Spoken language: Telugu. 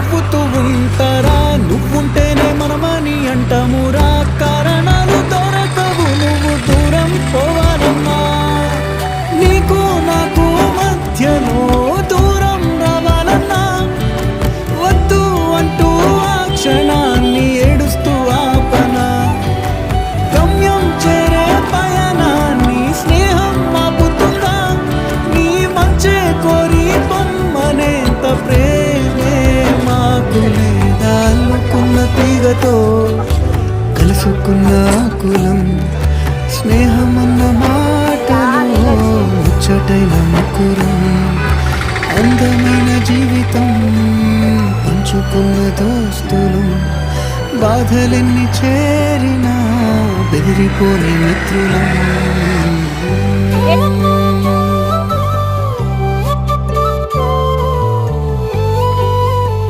నవ్వుతూ ఉంటారా నువ్వుంటేనే మనమని అంటామురా కారణాలు దొరకవు నువ్వు దూరం పోవాలన్నా నీకు నాకు మధ్యలో దూరం రావాలన్నా వద్దు అంటూ ఆ క్షణాన్ని ఏడుస్తూ ఆపనా గమ్యం చేరే పయనాన్ని స్నేహం ఆపుతుందా నీ మంచే కోరి పొమ్మనేంత ప్రేమే మాకు లేదా అల్లుకున్న తీగతో కలుసుకున్న కులం స్నేహమన్న మాటలో ముచ్చటైన ముకురం అందమైన జీవితం పంచుకున్న దోస్తులు బాధలెన్ని చేరినా బెదిరిపోని మిత్రులం